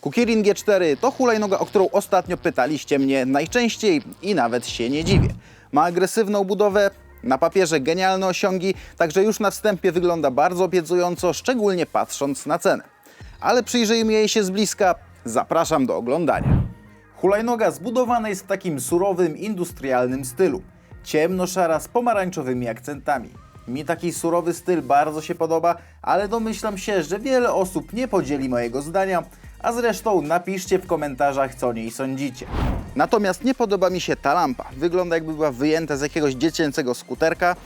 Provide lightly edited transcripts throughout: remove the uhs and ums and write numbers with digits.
Kukirin G4 to hulajnoga, o którą ostatnio pytaliście mnie najczęściej i nawet się nie dziwię. Ma agresywną budowę, na papierze genialne osiągi, także już na wstępie wygląda bardzo obiecująco, szczególnie patrząc na cenę. Ale przyjrzyjmy jej się z bliska, zapraszam do oglądania. Hulajnoga zbudowana jest w takim surowym, industrialnym stylu. Ciemno-szara z pomarańczowymi akcentami. Mi taki surowy styl bardzo się podoba, ale domyślam się, że wiele osób nie podzieli mojego zdania, a zresztą napiszcie w komentarzach, co o niej sądzicie. Natomiast nie podoba mi się ta lampa. Wygląda, jakby była wyjęta z jakiegoś dziecięcego skuterka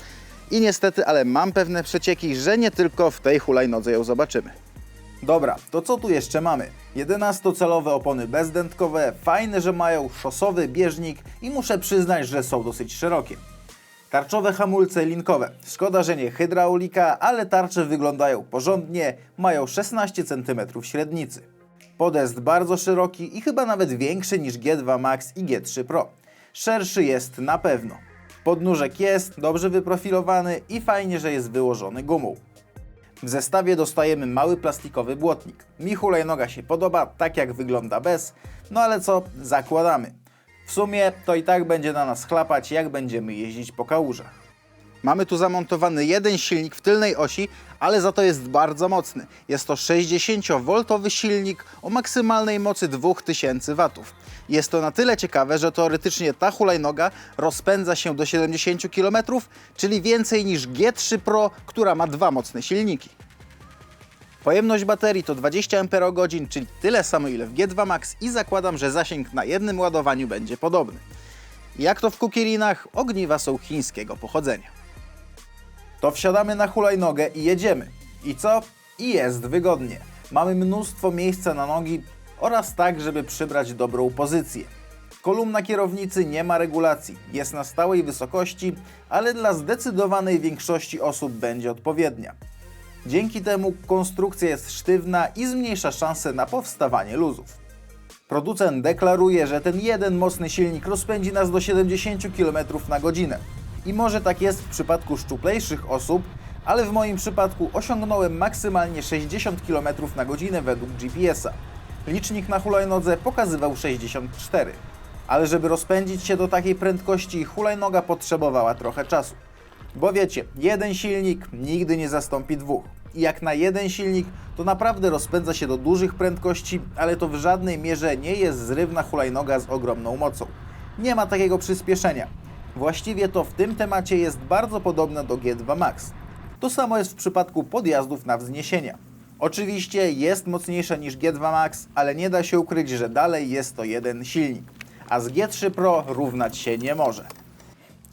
i niestety, ale mam pewne przecieki, że nie tylko w tej hulajnodze ją zobaczymy. Dobra, to co tu jeszcze mamy? 11-calowe opony bezdętkowe, fajne, że mają szosowy bieżnik i muszę przyznać, że są dosyć szerokie. Tarczowe hamulce linkowe. Szkoda, że nie hydraulika, ale tarcze wyglądają porządnie, mają 16 cm średnicy. Podest bardzo szeroki i chyba nawet większy niż G2 Max i G3 Pro. Szerszy jest na pewno. Podnóżek jest dobrze wyprofilowany i fajnie, że jest wyłożony gumą. W zestawie dostajemy mały plastikowy błotnik. Mi hulajnoga się podoba, tak jak wygląda bez, no ale co, zakładamy. W sumie to i tak będzie na nas chlapać, jak będziemy jeździć po kałużach. Mamy tu zamontowany jeden silnik w tylnej osi, ale za to jest bardzo mocny. Jest to 60V silnik o maksymalnej mocy 2000 W. Jest to na tyle ciekawe, że teoretycznie ta hulajnoga rozpędza się do 70 km, czyli więcej niż G3 Pro, która ma dwa mocne silniki. Pojemność baterii to 20 Ah, czyli tyle samo ile w G2 Max i zakładam, że zasięg na jednym ładowaniu będzie podobny. Jak to w Kukirinach, ogniwa są chińskiego pochodzenia. To wsiadamy na hulajnogę i jedziemy. I co? I jest wygodnie. Mamy mnóstwo miejsca na nogi oraz tak, żeby przybrać dobrą pozycję. Kolumna kierownicy nie ma regulacji, jest na stałej wysokości, ale dla zdecydowanej większości osób będzie odpowiednia. Dzięki temu konstrukcja jest sztywna i zmniejsza szanse na powstawanie luzów. Producent deklaruje, że ten jeden mocny silnik rozpędzi nas do 70 km/h. I może tak jest w przypadku szczuplejszych osób, ale w moim przypadku osiągnąłem maksymalnie 60 km/h według GPS-a. Licznik na hulajnodze pokazywał 64. Ale żeby rozpędzić się do takiej prędkości, hulajnoga potrzebowała trochę czasu. Bo wiecie, jeden silnik nigdy nie zastąpi dwóch. I jak na jeden silnik, to naprawdę rozpędza się do dużych prędkości, ale to w żadnej mierze nie jest zrywna hulajnoga z ogromną mocą. Nie ma takiego przyspieszenia. Właściwie to w tym temacie jest bardzo podobne do G2 Max. To samo jest w przypadku podjazdów na wzniesienia. Oczywiście jest mocniejsza niż G2 Max, ale nie da się ukryć, że dalej jest to jeden silnik. A z G3 Pro równać się nie może.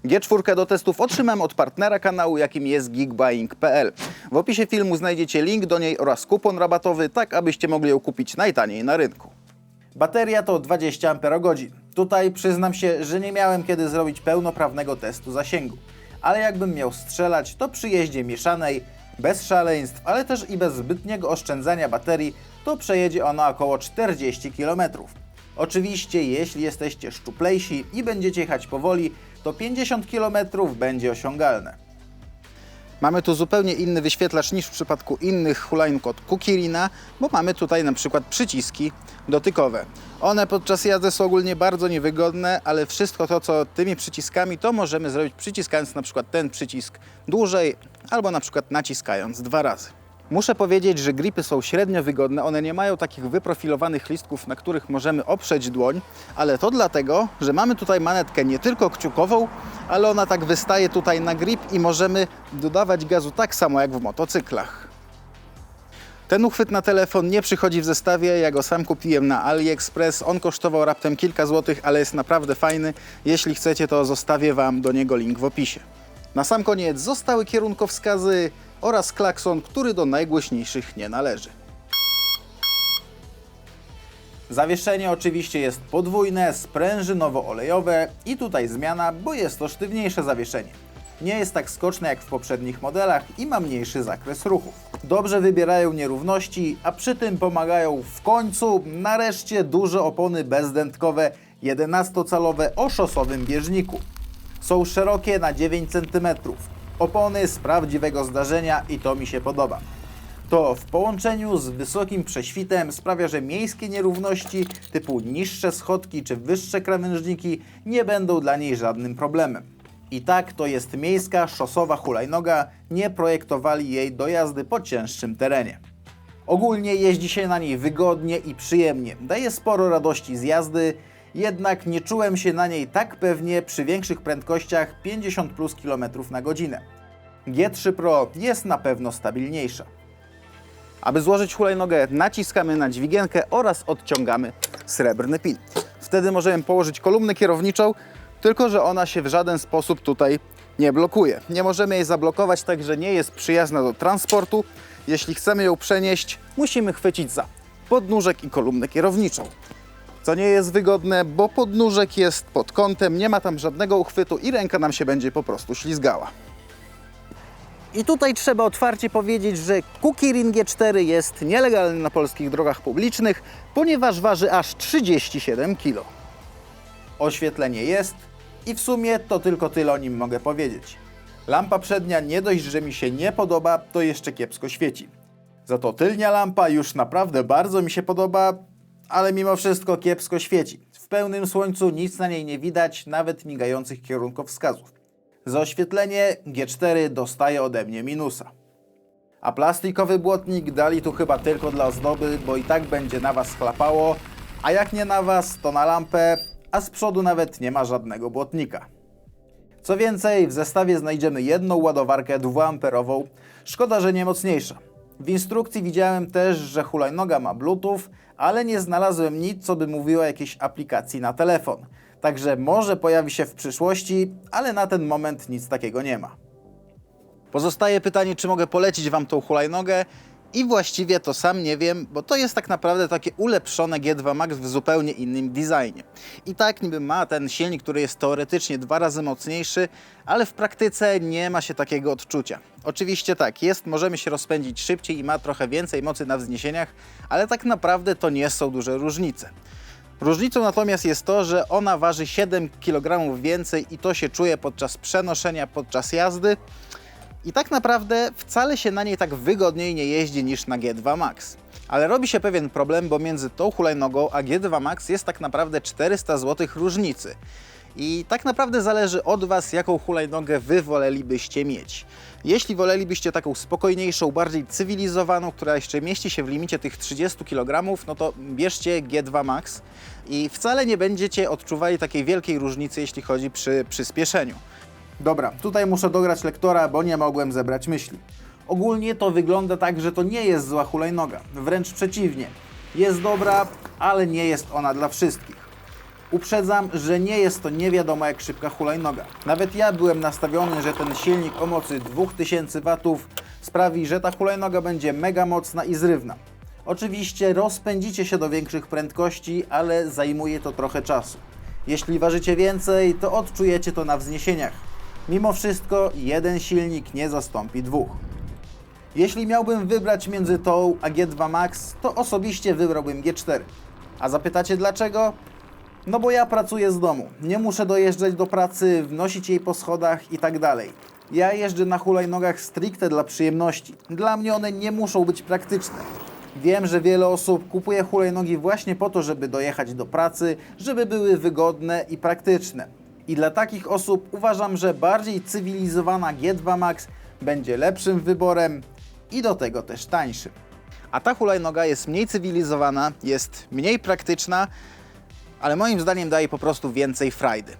G4 do testów otrzymałem od partnera kanału, jakim jest geekbuying.pl. W opisie filmu znajdziecie link do niej oraz kupon rabatowy, tak abyście mogli ją kupić najtaniej na rynku. Bateria to 20 Ah. Tutaj przyznam się, że nie miałem kiedy zrobić pełnoprawnego testu zasięgu. Ale jakbym miał strzelać, to przy jeździe mieszanej, bez szaleństw, ale też i bez zbytniego oszczędzania baterii, to przejedzie ona około 40 km. Oczywiście, jeśli jesteście szczuplejsi i będziecie jechać powoli, to 50 km będzie osiągalne. Mamy tu zupełnie inny wyświetlacz niż w przypadku innych hulajnóg od Kukirina, bo mamy tutaj na przykład przyciski dotykowe. One podczas jazdy są ogólnie bardzo niewygodne, ale wszystko to, co tymi przyciskami, to możemy zrobić przyciskając na przykład ten przycisk dłużej, albo na przykład naciskając 2 razy. Muszę powiedzieć, że gripy są średnio wygodne, one nie mają takich wyprofilowanych listków, na których możemy oprzeć dłoń, ale to dlatego, że mamy tutaj manetkę nie tylko kciukową, ale ona tak wystaje tutaj na grip i możemy dodawać gazu tak samo jak w motocyklach. Ten uchwyt na telefon nie przychodzi w zestawie, ja go sam kupiłem na AliExpress, on kosztował raptem kilka złotych, ale jest naprawdę fajny. Jeśli chcecie, to zostawię Wam do niego link w opisie. Na sam koniec zostały kierunkowskazy oraz klakson, który do najgłośniejszych nie należy. Zawieszenie oczywiście jest podwójne, sprężynowo-olejowe i tutaj zmiana, bo jest to sztywniejsze zawieszenie. Nie jest tak skoczne jak w poprzednich modelach i ma mniejszy zakres ruchów. Dobrze wybierają nierówności, a przy tym pomagają w końcu nareszcie duże opony bezdętkowe 11-calowe o szosowym bieżniku. Są szerokie na 9 cm. Opony z prawdziwego zdarzenia i to mi się podoba. To w połączeniu z wysokim prześwitem sprawia, że miejskie nierówności typu niższe schodki czy wyższe krawężniki nie będą dla niej żadnym problemem. I tak to jest miejska, szosowa hulajnoga, nie projektowali jej do jazdy po cięższym terenie. Ogólnie jeździ się na niej wygodnie i przyjemnie, daje sporo radości z jazdy, jednak nie czułem się na niej tak pewnie przy większych prędkościach 50 plus km na godzinę. G3 Pro jest na pewno stabilniejsza. Aby złożyć hulajnogę, naciskamy na dźwigienkę oraz odciągamy srebrny pin. Wtedy możemy położyć kolumnę kierowniczą, tylko że ona się w żaden sposób tutaj nie blokuje. Nie możemy jej zablokować, także nie jest przyjazna do transportu. Jeśli chcemy ją przenieść, musimy chwycić za podnóżek i kolumnę kierowniczą. Co nie jest wygodne, bo podnóżek jest pod kątem, nie ma tam żadnego uchwytu i ręka nam się będzie po prostu ślizgała. I tutaj trzeba otwarcie powiedzieć, że Kukirin G4 jest nielegalny na polskich drogach publicznych, ponieważ waży aż 37 kg. Oświetlenie jest i w sumie to tylko tyle o nim mogę powiedzieć. Lampa przednia nie dość, że mi się nie podoba, to jeszcze kiepsko świeci. Za to tylnia lampa już naprawdę bardzo mi się podoba, ale mimo wszystko kiepsko świeci. W pełnym słońcu nic na niej nie widać, nawet migających kierunkowskazów. Za oświetlenie G4 dostaje ode mnie minusa. A plastikowy błotnik dali tu chyba tylko dla ozdoby, bo i tak będzie na was chlapało, a jak nie na was, to na lampę, a z przodu nawet nie ma żadnego błotnika. Co więcej, w zestawie znajdziemy jedną ładowarkę 2A, szkoda, że nie mocniejsza. W instrukcji widziałem też, że hulajnoga ma Bluetooth, ale nie znalazłem nic, co by mówiło o jakiejś aplikacji na telefon. Także może pojawi się w przyszłości, ale na ten moment nic takiego nie ma. Pozostaje pytanie, czy mogę polecić wam tą hulajnogę i właściwie to sam nie wiem, bo to jest tak naprawdę takie ulepszone G2 Max w zupełnie innym designie. I tak niby ma ten silnik, który jest teoretycznie 2 razy mocniejszy, ale w praktyce nie ma się takiego odczucia. Oczywiście tak, możemy się rozpędzić szybciej i ma trochę więcej mocy na wzniesieniach, ale tak naprawdę to nie są duże różnice. Różnicą natomiast jest to, że ona waży 7 kg więcej i to się czuje podczas przenoszenia, podczas jazdy. I tak naprawdę wcale się na niej tak wygodniej nie jeździ niż na G2 Max. Ale robi się pewien problem, bo między tą hulajnogą a G2 Max jest tak naprawdę 400 zł różnicy. I tak naprawdę zależy od was, jaką hulajnogę wy wolelibyście mieć. Jeśli wolelibyście taką spokojniejszą, bardziej cywilizowaną, która jeszcze mieści się w limicie tych 30 kg, no to bierzcie G2 Max i wcale nie będziecie odczuwali takiej wielkiej różnicy, jeśli chodzi przy przyspieszeniu. Dobra, tutaj muszę dograć lektora, bo nie mogłem zebrać myśli. Ogólnie to wygląda tak, że to nie jest zła hulajnoga, wręcz przeciwnie. Jest dobra, ale nie jest ona dla wszystkich. Uprzedzam, że nie jest to nie wiadomo jak szybka hulajnoga. Nawet ja byłem nastawiony, że ten silnik o mocy 2000 W sprawi, że ta hulajnoga będzie mega mocna i zrywna. Oczywiście rozpędzicie się do większych prędkości, ale zajmuje to trochę czasu. Jeśli ważycie więcej, to odczujecie to na wzniesieniach. Mimo wszystko jeden silnik nie zastąpi dwóch. Jeśli miałbym wybrać między tą a G2 Max, to osobiście wybrałbym G4. A zapytacie dlaczego? No bo ja pracuję z domu, nie muszę dojeżdżać do pracy, wnosić jej po schodach i tak dalej. Ja jeżdżę na hulajnogach stricte dla przyjemności. Dla mnie one nie muszą być praktyczne. Wiem, że wiele osób kupuje hulajnogi właśnie po to, żeby dojechać do pracy, żeby były wygodne i praktyczne. I dla takich osób uważam, że bardziej cywilizowana G2 Max będzie lepszym wyborem i do tego też tańszym. A ta hulajnoga jest mniej cywilizowana, jest mniej praktyczna, ale moim zdaniem daje po prostu więcej frajdy.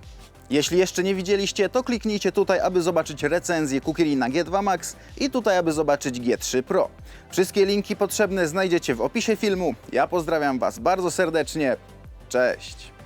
Jeśli jeszcze nie widzieliście, to kliknijcie tutaj, aby zobaczyć recenzję Kukirina G2 Max i tutaj, aby zobaczyć G3 Pro. Wszystkie linki potrzebne znajdziecie w opisie filmu. Ja pozdrawiam Was bardzo serdecznie. Cześć!